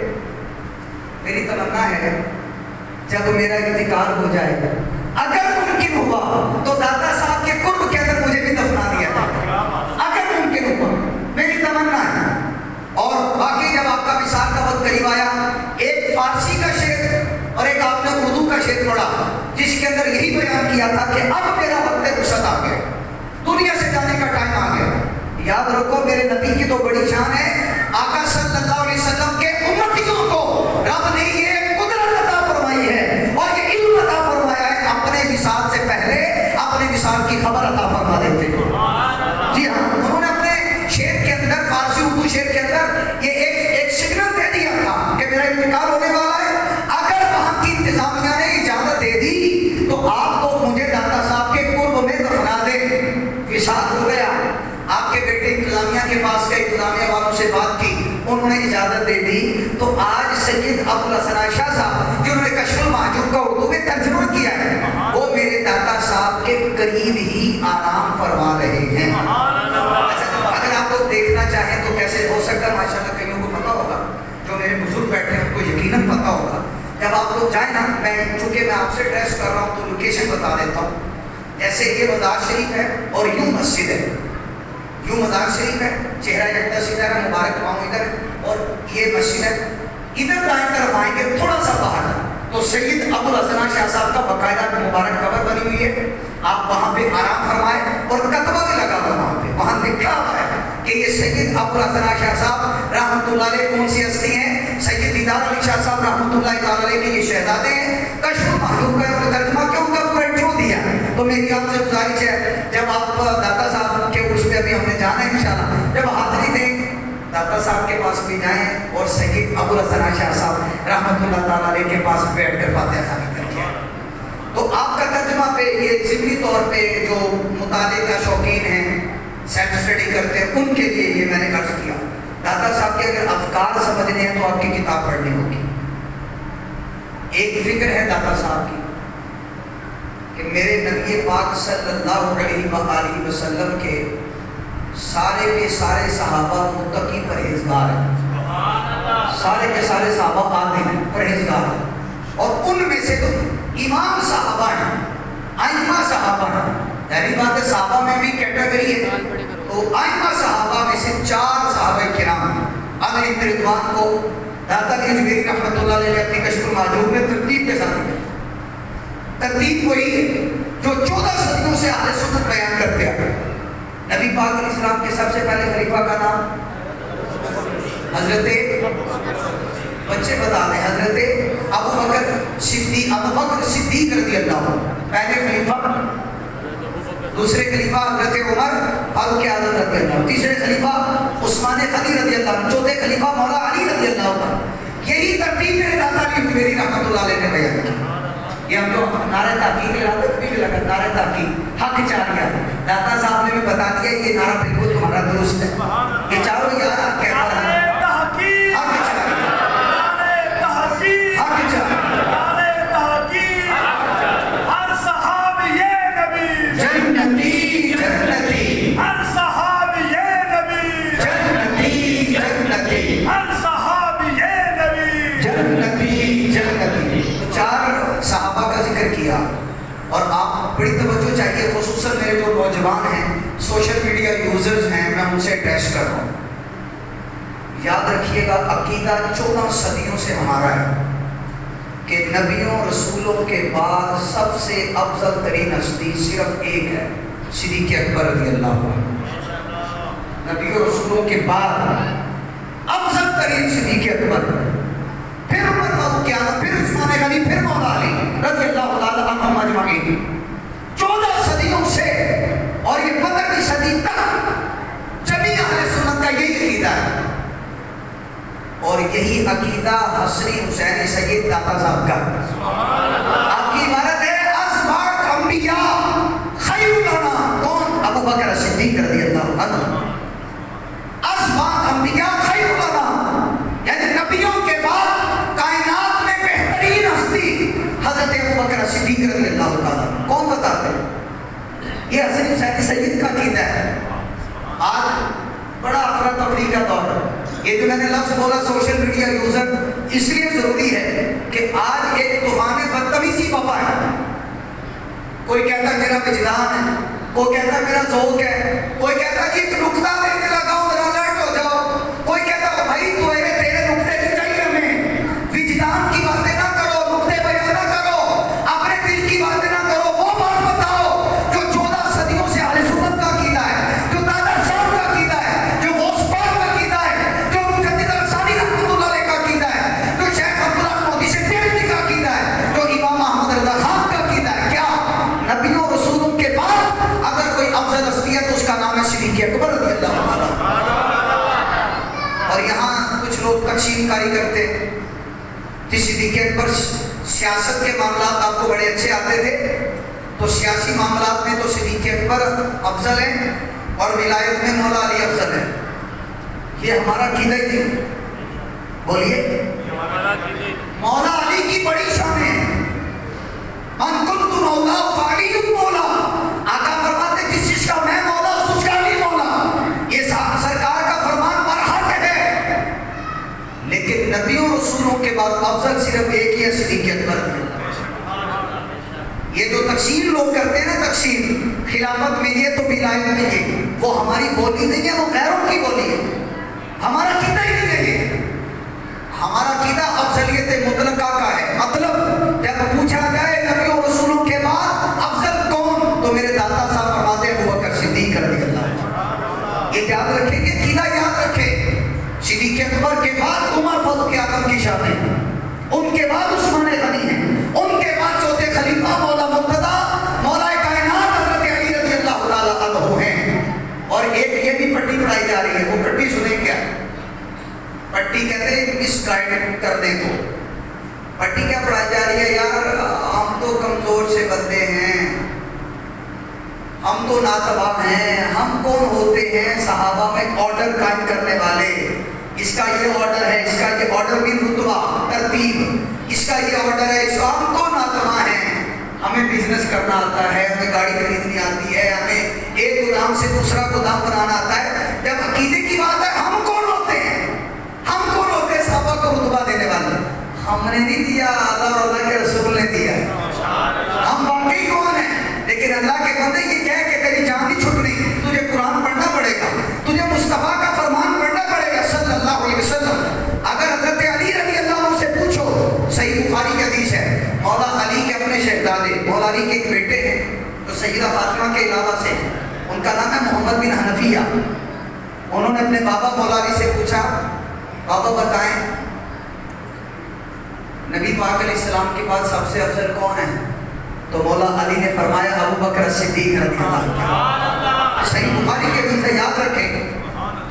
میری تمنا ہے جب میرا انتقال ہو جائے اگر ممکن ہوا تو دادا صاحب کے قرب کے اندر مجھے بھی دفنا دیا جائے, اگر ممکن ہوا, میری تمنا ہے. اور باقی جب آپ کا وصال کا وقت قریب آیا, ایک فارسی کا شعر اور ایک آپ نے اردو کا شعر پڑھا جس کے اندر یہی بیان کیا تھا کہ اب میرا وقت رخصت آ گیا, دنیا سے جانے کا ٹائم آ گیا. یاد رکھو میرے نبی کی تو بڑی شان ہے, آقا صلی اللہ علیہ وسلم کے امتیوں کو رب نے یہ قدرت عطا فرمائی ہے اور یہ علم عطا فرمایا ہے, اپنے وصال سے پہلے اپنے وصال کی خبر عطا فرما دیتے ہیں. جی ہاں, انہوں نے اپنے شعر کے اندر, فارسی اردو شعر کے اندر یہ ایک سگنل دے دیا تھا کہ میرا انتقال ہونے والا ہے. اگر وہاں کی انتظامیہ نے اجازت دے دی تو آپ کو مجھے داتا صاحب کے قرب میں دفنا دیں. وصال ہو گیا, آپ کے بیٹے انتظامیہ کے پاس گئے, انتظامیہ والوں سے بات کی, انہوں نے اجازت دے دی. تو آج سید ابو الحسن شاہ صاحب جنہوں نے کشف المحجوب کا اردو میں ترجمہ کیا ہے, وہ میرے دادا صاحب کے قریب ہی آرام فرما رہے ہیں. اگر آپ لوگ دیکھنا چاہیں تو کیسے ہو سکتا ہے, ماشاء اللہ کئیوں کو پتا ہوگا, جو میرے بزرگ بیٹھے ہیں ان کو یقیناً پتا ہوگا. جب آپ لوگ جائیں نا, میں چونکہ میں آپ سے ٹریس کر رہا ہوں تو لوکیشن بتا دیتا ہوں. جیسے یہ مزار شریف ہے اور یوں مسجد ہے, یوں مزار شریف ہے, چہرہ یکتا سیدھا ہے, مبارک پاؤں ادھر, اور یہ مسجد ہے. ادھر دائیں طرف آئیں گے تھوڑا سا باہر تو سید ابو الحسن شاہ صاحب کا باقاعدہ مبارک قبر بنی ہوئی ہے. آپ وہاں پہ آرام فرمائے اور کتبہ بھی لگا ہوا وہاں پہ, وہاں لکھا ہوا ہے کہ یہ سید ابو الحسن شاہ صاحب رحمۃ اللہ علیہ کون سی ہستی ہیں؟ سید دیدار علی شاہ صاحب رحمۃ اللہ تعالیٰ علیہ کے یہ شہزادے ہیں. کشف المحجوب کا ترجمہ کیوں کا پورا کیوں دیا؟ تو میری آپ سے گزارش ہے, جب آپ داتا صاحب کے عرس پہ ابھی ہم نے جانا ہے انشاءاللہ, جب حاضری دیں داتا صاحب کے پاس بھی جائیں اور سید ابو الحسن شاہ صاحب رحمۃ اللہ تعالیٰ علیہ کے پاس بیٹھ کر فاتحہ خوانی کریں. تو آپ کا ترجمہ پہ یہ ذہنی طور پہ جو مطالعے کا شوقین ہیں, سیلف اسٹڈی کرتے ہیں, ان کے لیے یہ میں نے عرض کیا. داتا صاحب کے اگر افکار سمجھنے ہیں تو آپ کی کتاب پڑھنی ہوگی. ایک فکر ہے داتا صاحب کی کہ میرے نبی پاک صلی اللہ علیہ وآلہ وسلم کے سارے صحابہ متقی پرہیزگار ہیں, سارے کے سارے صحابہ عادل ہیں، پرہیزگار ہیں، اور ان میں سے تو امام صحابہ ہیں، ائمہ صحابہ ہیں. یعنی بات ہے صحابہ میں بھی کیٹیگری ہے. تو ائمہ صحابہ میں سے 4 صحابہ کرام علیہ رضوان کو داتا علی جبیری رحمۃ اللہ علیہ نے اپنی کشف المحجوب میں ترتیب کے ساتھ دیا. ترتیب وہی ہے جو 14 صدیوں سے اہل سنت بیان کرتے آئے. نبی پاک علیہ السلام کے سب سے پہلے خلیفہ کا نام حضرت، بچے بتا دیں، حضرت ابو بکر صدیق رضی اللہ عنہ پہلے خلیفہ، دوسرے خلیفہ حضرت عمر فاروق اعظم رضی اللہ عنہ، تیسرے خلیفہ عثمان غنی رضی اللہ عنہ، چوتھے خلیفہ مولا علی رضی اللہ عنہ. یہی ترتیب میرے داتا علی جبیری رحمۃ اللہ علیہ نے بیان کی. یہ ہم جو نعرہ تحقیق لگاتے ہیں بھی لگا نعرہ تحقیق حق چاہیے، داتا صاحب نے بھی بتا دیا یہ نعرہ بالکل تمہارا درست ہے. یہ چاروں یار کہتا ہے کیا. اور آپ بڑی توجہ چاہیے، خصوصاً میرے جو نوجوان ہیں، سوشل میڈیا یوزرز ہیں، میں ان سے ایڈریس کر رہا ہوں. یاد رکھیے گا عقیدہ 14 صدیوں سے ہمارا ہے کہ نبیوں رسولوں کے بعد سب سے افضل ترین ہستی صرف ایک ہے، صدیق اکبر رضی اللہ عنہ. نبیوں رسولوں کے بعد افضل ترین صدیق اکبر، پھر عمر فاروق اعظم، پھر عثمان غنی، پھر مولا علی رضی اللہ تعالی عنہم اجمعین. 14 صدیوں سے اور یہ 15ویں صدی تک جمیع اہل سنت کا یہی عقیدہ ہے. اور یہی عقیدہ حسنی حسین سید داتا صاحب کا. آپ کی عبارت ہے اسباق انبیاء خیر لنا، کون؟ ابو بکر صدیق رضی اللہ عنہ. اسباق انبیاء خیر لنا، یعنی نبیوں کے بعد کائنات میں بہترین ہستی حضرت ابو بکر صدیق رضی اللہ تعالیٰ. کون بتاتے ہیں؟ یہ حسن حسین سید کا عقیدہ ہے. آج بڑا افراتفری کا دور ہے. یہ جو میں نے لفظ بولا سوشل میڈیا یوزر، اس لیے ضروری ہے کہ آج ایک طوفان بدتمیزی بپا ہے. کوئی کہتا ہے میرا وجدان ہے، کوئی کہتا ہے میرا ذوق ہے، کوئی کہتا ہے ایک نقطہ دینے لگا ہوں ذرا الرٹ ہو جاؤ، کوئی کہتا ہے بھائی تو تیرے نقطے کی چاہیے ہمیں، وجدان کی باتیں نہ کرو، نقطے بیان نہ کرو، اپنے دل کی باتیں نہ کرو، وہ بات بتاؤ جو 14 صدیوں سے اہل سنت کا عقیدہ ہے، جو دادا صاحب کا عقیدہ ہے، جو غوث پاک کا عقیدہ ہے، جو مجدد الثانی رحمۃ اللہ علیہ کا عقیدہ ہے، جو شیخ عبداللہ محدث دہلوی کا عقیدہ ہے، جو امام احمد رضا خان کا عقیدہ ہے. کیا نبیوں رسولوں کے بعد اگر کوئی افضل ہستی ہے تو اس کا نام ہے صدیق اکبر رضی اللہ عنہ. اور یہاں کچھ لوگ تقسیم کاری کرتے کہ صدیق اکبر سیاست کے معاملات آپ کو بڑے اچھے آتے تھے تو سیاسی معاملات میں تو صدیق اکبر افضل ہیں اور ولایت میں مولا علی افضل ہے. یہ ہمارا عقیدہ ہی نہیں. بولیے مولا علی کی بڑی شان ہے. من کنت مولا فعلی مولا، آقا فرماتے جس چیز کا میں مولا اس کا بھی مولا. یہ سرکار کا فرمان برحق ہے. لیکن نبیوں رسولوں کے بعد افضل صرف ایک ہی ہے، صدیق اکبر. یہ جو تقسیم لوگ کرتے ہیں نا، تقسیم خلافت میں یہ تو ولایت میں یہ، وہ ہماری بولی نہیں ہے، وہ غیروں کی بولی ہے. ہمارا عقیدہ ہی نہیں ہے یہ. ہمارا عقیدہ افضلیت مطلقہ کا ہے. مطلب جب پوچھا جائے نبیوں رسولوں کے بعد افضل کون، تو میرے دادا صاحب فرماتے ہیں ابو بکر صدیق رضی اللہ عنہ. یہ یاد رکھیں، یہ عقیدہ یاد رکھیں. صدیق اکبر کے بعد عمر فاروق اعظم کی شان ہے، ان کے بعد عثمان غنی ہے، ان کے بعد چوتھے خلیفہ مولا مرتضیٰ مولا کائنات حضرت علی رضی اللہ تعالیٰ عنہ ہیں. اور ایک یہ بھی پٹی پڑھائی جا رہی ہے، وہ پٹی سنیں کیا؟ پٹی کہتے ہیں مس گائیڈ کرنے کو. پٹی کیا پڑھائی جا رہی ہے؟ یار ہم تو کمزور سے بندے ہیں، ہم تو ناتواں ہیں، ہم کون ہوتے ہیں صحابہ میں آرڈر قائم کرنے والے. اس کا یہ آرڈر ہے، اس کا یہ آرڈر بھی رتبہ ترتیب، اس کا یہ آرڈر ہے، اس کا ہم تو ناتواں ہیں. ہمیں بزنس کرنا آتا ہے، ہمیں گاڑی خریدنی آتی ہے، ہمیں ایک گودام سے دوسرا گودام بنانا آتا ہے. جب عقیدے کی بات ہے ہم کون ہوتے ہیں؟ ہم کون ہوتے ہیں صحابہ کو نے نہیں دیا، اللہ اور اللہ کے رسول نے دیا۔ ہم واقعی کون ہیں؟ لیکن اللہ کے بندے یہ کہہ کہ تیری جان نہیں چھٹنی، تجھے قرآن پڑھنا پڑے گا، تجھے مصطفیٰ کا فرمان پڑھنا پڑے گا صلی اللہ علیہ وسلم۔ اگر حضرت علی رضی اللہ عنہ سے پوچھو، صحیح بخاری کی حدیث ہے، مولا علی کے اپنے شہزادے مولا علی کے ایک بیٹے ہیں جو سیدہ فاطمہ کے علاوہ سے، ان کا نام ہے محمد بن حنفیہ۔ انہوں نے اپنے بابا مولا علی سے پوچھا، بابا بتائیں نبی پاک علیہ السلام کے بعد سب سے افضل کون ہے؟ تو مولا علی نے فرمایا ابو بکر صدیق رضی اللہ عنہ۔ صحیح بخاری کے حدیث ہے، یاد رکھیں،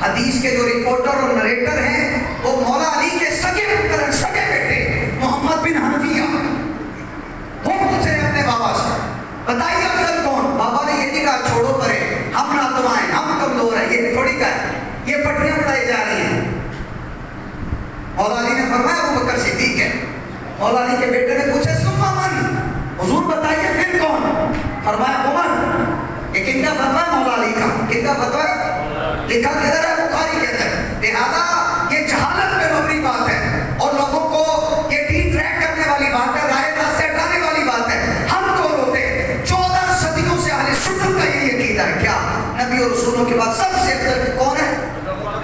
حدیث کے جو رپورٹر اور نریٹر ہیں وہ مولا علی کے سگے بیٹے محمد بن حنفیہ۔ وہ پوچھ رہے اپنے بابا سے، بتائیے افضل کون؟ بابا نے یہ نہیں کہا چھوڑو پرے، ہم ناتوائیں، ہم کمزور ہیں، یہ تھوڑی کا ہے، یہ پٹریاں پڑھائی جا رہی ہیں۔ مولا علی نے فرمایا ابو بکر صدیق ہے۔ مولا علی کے بیٹے نے پوچھا ثم من؟ حضور بتائیے پھر کون؟ فرمایا عمر۔ یہ کن کا فتویٰ ہے؟ مولا علی کا۔ کن کا فتویٰ ہے؟ لکھا کدھر ہے؟ بخاری کے اندر۔ لہٰذا یہ جہالت میں مبنی بات ہے اور لوگوں کو یہ ڈی ٹریک کرنے والی بات ہے، راہ راست سے ہٹانے والی بات ہے۔ ہم کون ہوتے ہیں؟ 14 صدیوں سے اہل سنت کا یہ عقیدہ ہے، کیا نبی اور رسولوں کے بعد سب سے افضل کون ہے؟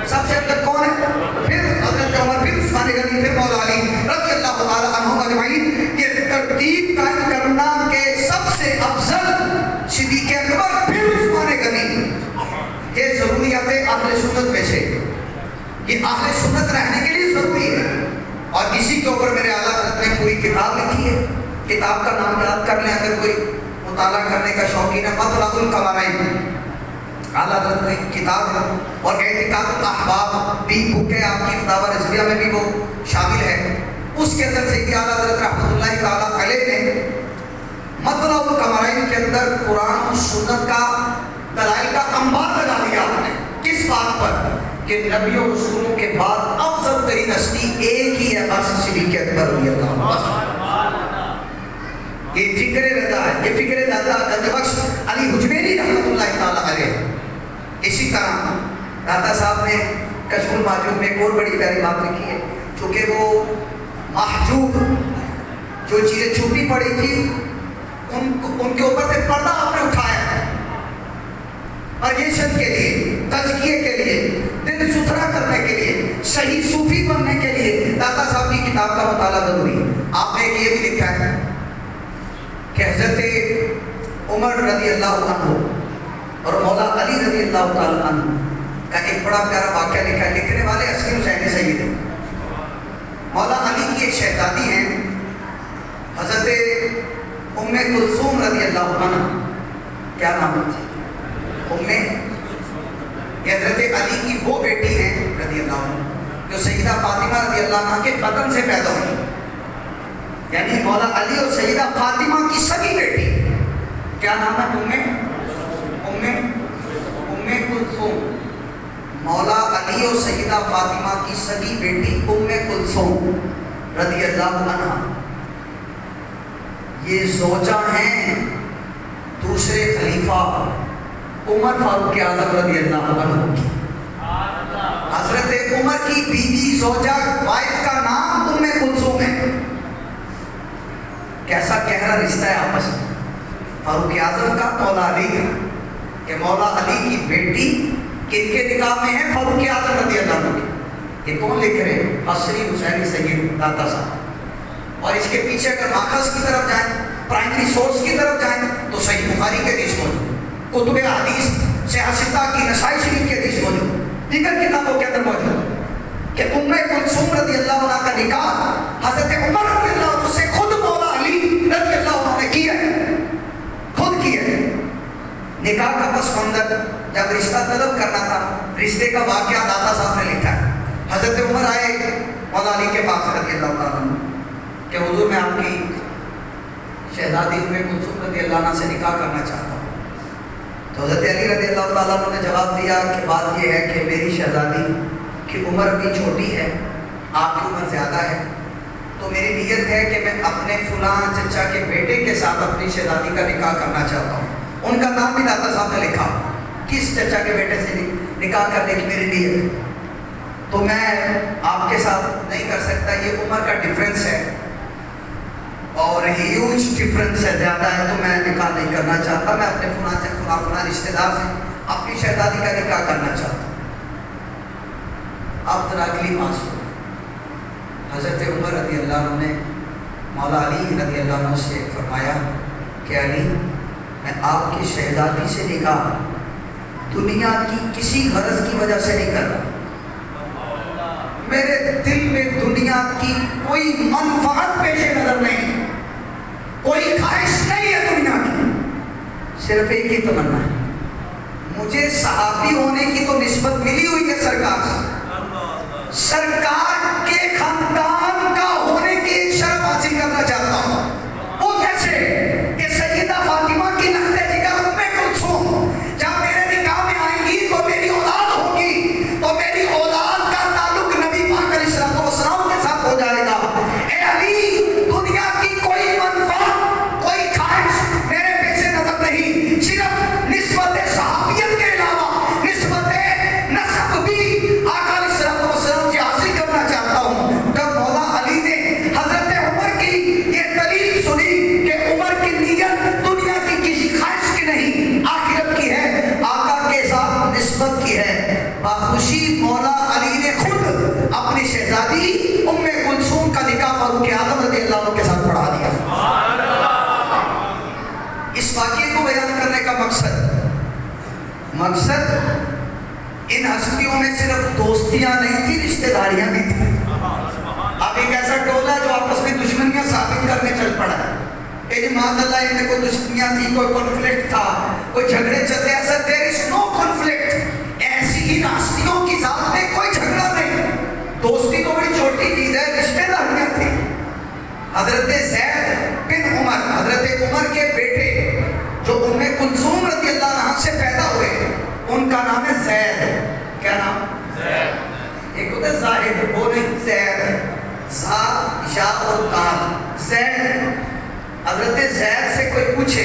سب سے افضل کون ہے؟ پھر حضرت عمر، پھر عثمان غنی، پھر مولا علی رضی اللہ تعالی عنہم اجمعین۔ یہ ترتیب قائم کرنا کہ سب سے افضل صدیق اکبر پھر عثمان غنی، یہ ضروریات اہل سنت میں سے، یہ اہل سنت رہنے کے لیے ضروری ہے۔ اور اسی کے اوپر میرے اعلیٰ حضرت نے پوری کتاب لکھی ہے۔ کتاب کا نام یاد کر لیں اگر کوئی مطالعہ کرنے کا شوقین ہے، مطلع القمرین، اعلیٰ حضرت نے کتاب ہے۔ اور اعتقاد الاحباب بھی بک ہے، آپ کی فتاوی رضویہ میں بھی وہ شامل ہے۔ اس کے اندر سے اعلیٰ حضرت رحمۃ اللہ تعالیٰ علیہ نے مطلع القمرین کے اندر قرآن و سنت کا دلائل کا انبار لگا دیا آپ نے۔ کس بات پر؟ کہ نبی و رسولوں کے بعد افضل ترین ہستی ایک ہی ہے، بس صدیق اکبر رضی اللہ عنہ۔ یہ فکر رضا ہے، یہ فکر داتا بخش علی حجویری رحمۃ اللہ تعالیٰ علیہ۔ اسی طرح داتا صاحب نے کشف المحجوب میں ایک اور بڑی پیاری بات لکھی ہے، چونکہ وہ محجوب جو چیزیں چھپی پڑی تھی ان کے اوپر سے پردہ آپ نے اٹھایا ہے، پرہیزگاری کے لیے، تزکیے کے لیے، دل ستھرا کرنے کے لیے، صحیح صوفی بننے کے لیے داتا صاحب کی کتاب کا مطالعہ ضروری ہے۔ آپ نے یہ بھی لکھا ہے کہ حضرت عمر رضی اللہ عنہ اور مولا علی رضی اللہ تعالیٰ عنہ کا ایک بڑا پیارا واقعہ لکھا ہے، لکھنے والے عسکر حسین سید ہیں۔ مولا علی کی ایک شہزادی ہیں حضرت ام کلثوم رضی اللہ عنہ، کیا نام ہے؟ یہ حضرت علی کی وہ بیٹی ہیں رضی اللہ عنہ جو سیدہ فاطمہ رضی اللہ عنہ کے بدن سے پیدا ہوئی، یعنی مولا علی اور سیدہ فاطمہ کی سگی بیٹی۔ کیا نام ہے؟ ام کلثوم۔ مولا علی اور سیدہ فاطمہ کی سگی بیٹی ام کلثوم رضی اللہ عنہ، یہ زوجہ ہیں دوسرے خلیفہ عمر فاروق اعظم رضی اللہ عنہ کی۔ حضرت عمر کی بیوی زوجہ وائف کا نام ام کلثوم ہے۔ کیسا گہرا رشتہ ہے آپس میں فاروق اعظم کا مولا علی کا، کہ مولا علی کی بیٹی کن کے نکاح میں ہے؟ فاروق اعظم رضی اللہ عنہ کی۔ یہ کون لکھ رہے ہیں؟ عصری حسینی سید داتا صاحب۔ اور اس کے پیچھے اگر ماخذ کی طرف جائیں، پرائمری سورس کی طرف جائیں تو صحیح بخاری کے حدیث موجود، کتب حدیث صحیح ستہ کی، نسائی شریف کے حدیث موجود، دیگر کتابوں کے اندر موجود کہ ام کلثوم رضی اللہ عنہ کا نکاح حضرت عمر رضی اللہ عنہ سے خود مولا علی رضی اللہ عنہ نے کیا ہے، خود کیا ہے۔ نکاح کا پس منظر جب رشتہ طلب کرنا تھا، رشتے کا واقعہ داتا صاحب نے لکھا ہے۔ حضرت عمر آئے مولا علی کے پاس رضی اللہ عنہ کہ حضور میں آپ کی شہزادی ام کلثوم رضی اللہ عنہ سے نکاح کرنا چاہتا ہوں۔ تو حضرت علی رضی اللہ تعالیٰ عنہ نے جواب دیا کہ بات یہ ہے کہ میری شہزادی کی عمر بھی چھوٹی ہے، آپ کی عمر زیادہ ہے، تو میری نیت ہے کہ میں اپنے فلاں چچا کے بیٹے کے ساتھ اپنی شہزادی کا نکاح کرنا چاہتا ہوں۔ ان کا نام بھی داتا صاحب نے لکھا، کس چچا کے بیٹے سے نکاح کرنے کی میری نیت ہے، تو میں آپ کے ساتھ نہیں کر سکتا، یہ عمر کا ڈفرینس ہے، ہیوج ڈفرنس ہے، زیادہ ہے، تو میں نکاح نہیں کرنا چاہتا، میں اپنے فلاں رشتے دار سے اپنی شہزادی کا نکاح کرنا چاہتا ہوں۔ اب ذرا اگلی بات سنو، حضرت عمر رضی اللہ عنہ نے مولا علی رضی اللہ عنہ سے فرمایا کہ علی، میں آپ کی شہزادی سے نکاح دنیا کی کسی غرض کی وجہ سے نہیں کر رہا، میرے دل میں دنیا کی کوئی منفعت پیش نظر نہیں، کوئی خواہش نہیں ہے دنیا کی، صرف ایک ہی تمنا ہے، مجھے صحابی ہونے کی تو نسبت ملی ہوئی ہے سرکار سے، سرکار کے خاندان کا ہونے کی ایک شرف حاصل کرنا چاہتا ہوں۔ وہ کیسے کہ سیدہ فاطمہ کی لخت جگر ام کلثوم جب میرے نکاح میں آئیں گی تو میری اولاد ہوگی، تو میری اولاد کا تعلق نبی پاک علیہ الصلوۃ والسلام کے ساتھ ہو جائے گا۔ اے علی، دنیا کی کوئی منفعت، کوئی خواہش میرے پیش نظر نہیں، صرف نسبت صحابیت کے علاوہ نسبت نسب بھی آقا علیہ الصلوۃ والسلام کی حاصل کرنا چاہتا ہوں۔ جب مولا علی نے حضرت عمر کی یہ دلیل سنی کہ عمر کی نیت دنیا کی کسی خواہش کی نہیں، آخرت کی ہے، آقا کے ساتھ نسبت کی ہے، باخوشی مولا علی نے خود اپنی شہزادی ام کلثوم کا نکاح فاروق اعظم رضی اللہ عنہ کے ساتھ پڑھا دیا۔ اس واقعے کو بیان کرنے کا مقصد ان ہستیوں میں صرف دوستیاں نہیں تھی، رشتہ داریاں بھی تھیں۔ اب ایک ایسا ٹولہ جو آپس میں دشمنیاں ثابت کرنے چل پڑا ہے کہ معاذ اللہ ان میں کوئی دشمنیاں تھی، کوئی کنفلکٹ تھا، کوئی جھگڑے چلتے، ایسا there is no conflict، ایسی ان ہستیوں کی ذات میں کوئی جھگڑا نہیں، دوستی تو بڑی چھوٹی چیز ہے، رشتہ داریاں تھیں۔ حضرت زید بن عمر، حضرت عمر کے بیٹے جو ام کلثوم رضی اللہ عنہ سے پیدا ہوئے، ان کا نام ہے زید۔ کیا نام؟ زید۔ ایک ہوتا ہے زاہد، وہ نہیں، زید، زاد شاہ اور دال، زید۔ حضرت زید سے کوئی پوچھے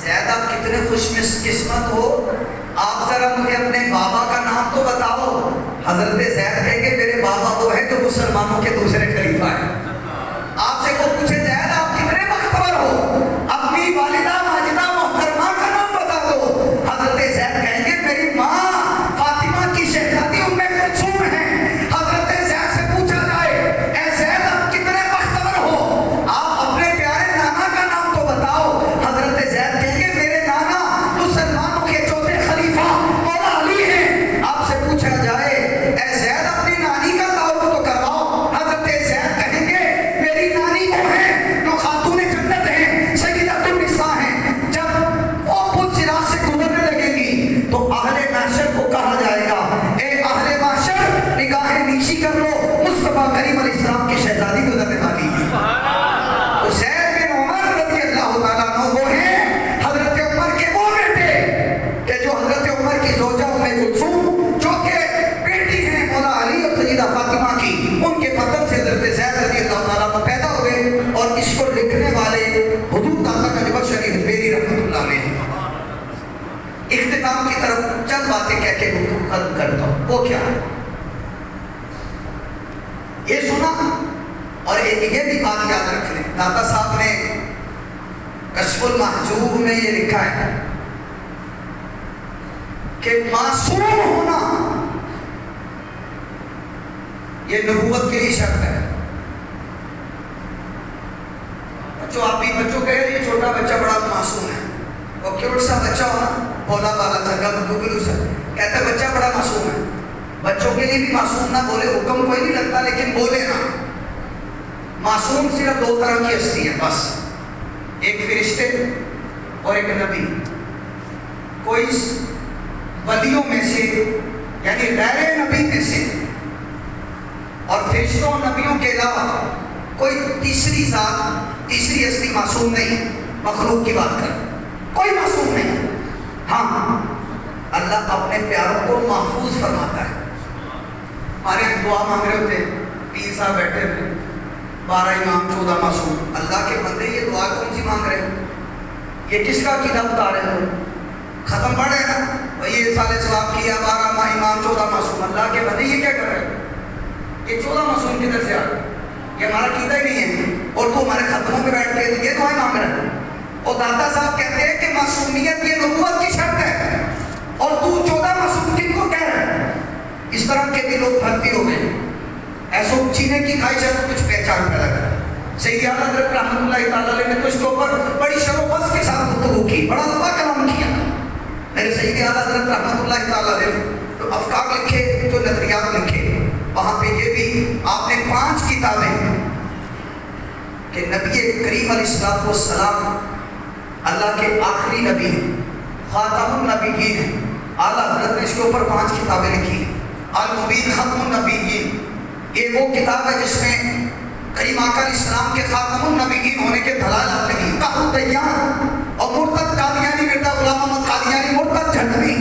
زید آپ کتنے خوش قسمت ہو، آپ ذرا مجھے اپنے بابا کا نام تو بتاؤ۔ حضرت زید کہیں گے میرے بابا وہ ہے جو مسلمانوں کے دوسرے خلیفہ ہیں۔ آپ سے کوئی پوچھے زید آپ کتنے بختور ہو، اپنی والدہ ماجدہ محترمہ کا نام بتا دو۔ حضرت زید کہیں گے میری ماں فاطمہ کی شہزادی ام کلثوم ہے۔ حضرت زید سے پوچھا جائے اے زید آپ کتنے بختور ہو، آپ اپنے پیارے نانا کا نام تو بتاؤ۔ حضرت زید کہیں گے میرے نانا مسلمانوں کے چوتھے خلیفہ مولا علی ہیں۔ آپ سے پوچھا جائے اے زید اپنی نانی کا تعارف تو کرواؤ۔ حضرت زید کہیں گے میری نانی وہ ہے جو خاتون جنت ہیں، سیدۃ النساء ہیں۔ جب وہ خود صراط سے گزرنے لگیں گی تو اہل معاشر کو کہا جائے گا اے اہل معاشر نگاہ نیشی کر لو، مصطفیٰ کریم علیہ السلام کی شہزادی گزرنے والی ہے۔ تو زید بن عمر رضی اللہ تعالیٰ عنہ وہ ہیں حضرت عمر کے وہ بیٹے کہ جو حضرت عمر کی زوجہ ام کلثوم جو کہ بیٹی ہیں مولا علی اور سیدہ فاطمہ کی، ان کے بدن سے حضرت زید رضی اللہ تعالیٰ عنہ پیدا ہوئے۔ اور اس کو لکھنے والے حضور داتا کا جبر شریف میری رحمت اللہ علیہ۔ اختتام کی طرف چند باتیں کہہ کے ختم کرتا ہوں، وہ کیا ہے یہ سنا، اور یہ بھی بات یاد رکھ لیں، داتا صاحب نے کشف المحجوب میں یہ لکھا ہے کہ معصوم ہونا یہ نبوت کے لیے شرط ہے۔ بچوں آپ بھی بچوں کہہ رہے یہ چھوٹا بچہ بڑا معصوم ہے، وہ کیوٹ سا بچہ ہونا، بولا بالا سا گلو سا، کہتا ہے بچہ بڑا معصوم ہے۔ بچوں کے لیے بھی معصوم نہ بولے، حکم کوئی نہیں لگتا لیکن بولے نا۔ معصوم صرف دو طرح کی ہستی ہے بس، ایک فرشتے اور ایک نبی۔ کوئی ولیوں میں سے یعنی غیر نبی میں سے اور فرشتوں نبیوں کے علاوہ کوئی تیسری ذات، تیسری ہستی معصوم نہیں۔ مخلوق کی بات کر، کوئی معصوم نہیں۔ ہاں اللہ اپنے پیاروں کو محفوظ فرماتا ہے۔ ہمارے دعا مانگ رہے ہوتے پیر صاحب بیٹھے ہوئے، 12 امام 14 معصوم، اللہ کے بندے یہ دعا کون سی مانگ رہے ہیں؟ یہ کس کا عقیدہ بتا رہے ہو؟ ختم پڑھ رہے ہیں نا، یہ سال ثواب کیا 12 امام 14 معصوم، اللہ کے بندے یہ کیا کر رہے ہیں؟ یہ 14 معصوم کدھر سے آ رہے؟ یہ ہمارا عقیدہ ہی نہیں ہے۔ اور تو ہمارے خطبوں میں بیٹھ کے یہ دعائیں مانگ رہا ہے. اور داتا صاحب کہتے ہیں کہ معصومیت یہ نبوت کی شرط ہے اور تو 14 معصوم کن کو کہہ رہا ہے. اس طرح کے بھی لوگ بھرتی ہو گئے. ایسو چینے کی خواہش ہے تو کچھ پہچان پیدا کر. سید اعلیٰ حضرت رحمۃ اللہ تعالیٰ علیہ نے تو اس کے اوپر بڑی شر و بس کے ساتھ گفتگو کی, بڑا لمبا کلام کیا. میرے سید اعلیٰ حضرت رحمۃ اللہ تعالیٰ علیہ جو افکار لکھے, جو نظریات لکھے, وہاں پہ یہ بھی آپ نے 5 کتابیں کہ نبی کریم علیہ السلام اللہ کے آخری نبی خاتم النبیین ہیں. اعلیٰ حضرت نے اس کے اوپر 5 کتابیں لکھی. المبین ختم النبیین یہ وہ کتاب ہے جس میں کریم آقا علیہ السلام کے خاتم النبیین ہونے کے دلائل لکھی. کہو دیان اور مرتد قادیانی مرزا غلام محمد قادیانی مرتد جھنڈوی,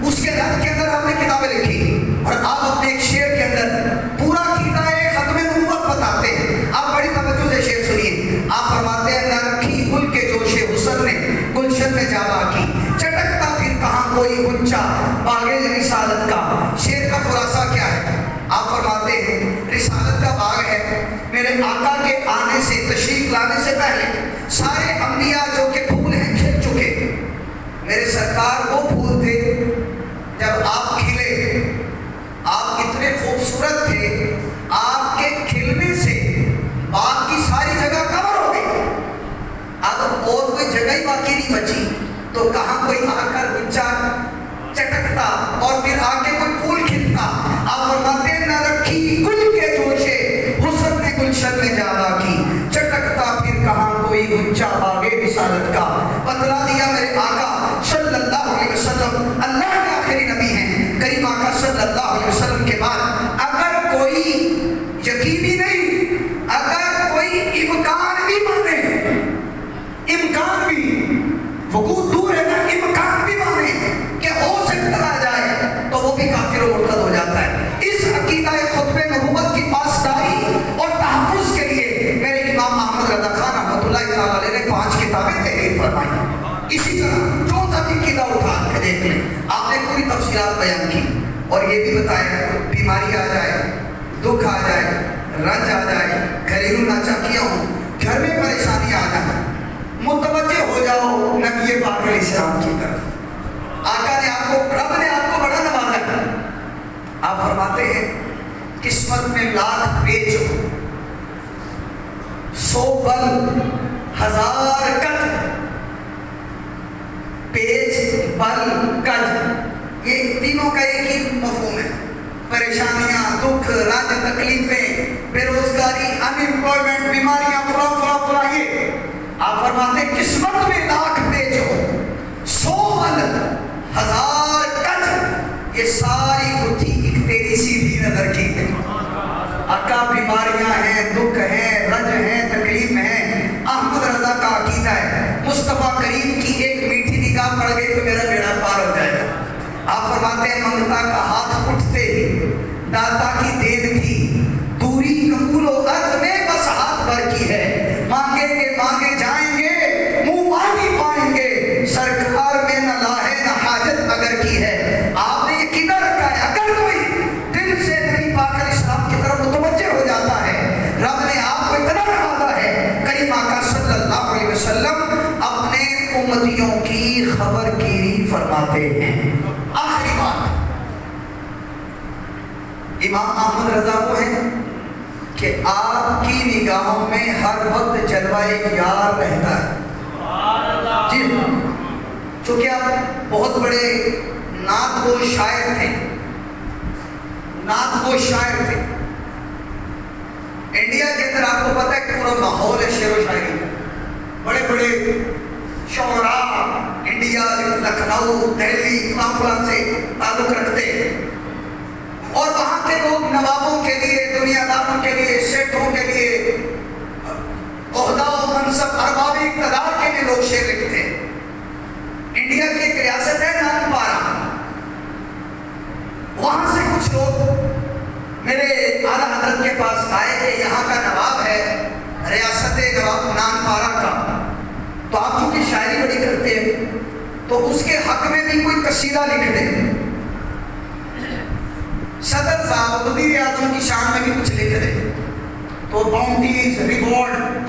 اس کے رد کے اندر آپ نے کتابیں لکھی. اور آپ اپنے ایک شعر کے اندر پورا قیدہ ختم نبوت بتاتے ہیں. آپ بڑی توجہ سے شعر سنیے. آپ فرماتے ہیں نہ رکھی گل کے جوش حسن نے گلشن میں جاوا کی, چٹکتا پھر کہاں کوئی غنچہ باغ رسالت کا. شعر کا خلاصہ کیا ہے؟ آپ فرماتے ہیں رسالت کا باغ ہے. میرے آقا کے آنے سے, تشریف لانے سے پہلے سارے انبیاء جو کہ پھول ہیں کھل چکے. میرے سرکار وہ پھول تھے جب آپ کھلے. آپ اتنے خوبصورت تھے, آپ کے کھلنے سے باغ کی ساری جگہ کور ہو گئی. اب اور کوئی جگہ ہی باقی نہیں بچی تو کہاں کوئی آ کر غنچہ چٹکتا اور پھر آگے کوئی پھول کھلتا. آپ فرماتے ہیں نہ رکھی گل کے جوشے حسن نے گلشن میں جاوا کی, چٹکتا پھر کہاں کوئی غنچہ باغ رسالت کا. بتلا دیا میرے آقا صلی اللہ علیہ وسلم اللہ کے آخری نبی ہیں. کریم آقا صلی اللہ علیہ وسلم کے بعد اگر کوئی یقینی نہیں, اگر کوئی امکان بھی مانے, امکان بھی وقوع دور ہے نا, امکان بھی مانے کہ ہو سکتا آ جائے تو وہ بھی کافر و مرتد ہو جاتا ہے. اس عقیدہ خطبہ نبوت کی پاسداری اور تحفظ کے لیے میرے امام احمد رضا خان رحمۃ اللہ تعالیٰ علیہ نے 5 کتابیں تحریر فرمائی. اسی طرح جو سبھی کتاب اٹھا کے دیکھ لیں, آپ نے پوری تفصیلات بیان کی اور یہ بھی بتایا بیماری آ جائے, دکھ آ جائے, رنج آ جائے, گھریلو ناچاکیاں ہوں, گھر میں پریشانی آ جائے, متوجہ ہو جاؤ نبی پاک علیہ السلام کی طرف. آقا نے آپ کو, رب نے آپ کو بڑا نوازا. آپ فرماتے ہیں قسمت میں لاکھ پیچ ہو, 100 بل 1000 کج, پیچ بل کج یہ تینوں کا ایک ہی مفہوم ہے. پریشانیاں, دکھ, رنج, تکلیفیں, بے روزگاری, ان امپلائمنٹ, بیماریاں, فلاں فلاں فلاں. یہ آپ فرماتے ہیں قسمت میں لاکھ پیچ ہو, 100 بل 1000 کج, یہ ساری گتھی ایک تیری سیدھی نظر کی ہے. آقا بیماریاں ہیں, دکھ ہیں, رنج ہیں, تکلیف ہیں, احمد رضا کا عقیدہ ہے مصطفیٰ کریم کی ایک میٹھی نگاہ پڑ گئی تو میرا بیڑا پار ہو جائے گا. آپ فرماتے ہیں منگتا کا ہاتھ اٹھتے ہی داتا کی دین تھی, دوری قبول و عرض میں بس ہاتھ بھر کی ہے. مانگیں گے مانگے جائیں گے, منہ مانگی پائیں گے, سرکار میں نہ لاہے نہ حاجت اگر کی ہے. آپ نے یہ قیدہ رکھا ہے اگر کوئی دل سے نبی پاک علیہ السلام کی طرف متوجہ ہو جاتا ہے, رب نے آپ کو اتنا نوازا ہے. کریم آقا صلی اللہ علیہ وسلم اپنے امتیوں کی خبر گیری فرماتے ہیں. آخری بات, امام احمد رضا وہ ہیں کہ آپ کی نگاہوں میں ہر وقت جلوہ یار رہتا ہے. جی چونکہ آپ بہت بڑے نعت گو شاعر تھے, نعت گو شاعر تھے. انڈیا کے اندر آپ کو پتہ ہے پورا ماحول ہے شعر و شاعری. بڑے بڑے شعراء انڈیا, لکھنؤ, دہلی, فلاں سے تعلق رکھتے ہیں اور وہاں کے لوگ نوابوں کے لیے, دنیا داروں کے لیے, سیٹوں کے لیے, عہدہ و منصب, ارباب اقتدار کے لیے لوگ شعر لکھتے ہیں. انڈیا کی ایک ریاست ہے نان پارا, وہاں سے کچھ لوگ میرے اعلیٰ حضرت کے پاس آئے کہ یہاں کا نواب ہے ریاست نواب نان پارا کا, تو آپ چونکہ شاعری بڑی کرتے ہیں تو اس کے حق میں بھی کوئی قصیدہ لکھ دیں. صدر صاحب وزیر اعظم کی شان میں بھی کچھ لکھ دیں. تو باؤنڈیز, ریوارڈ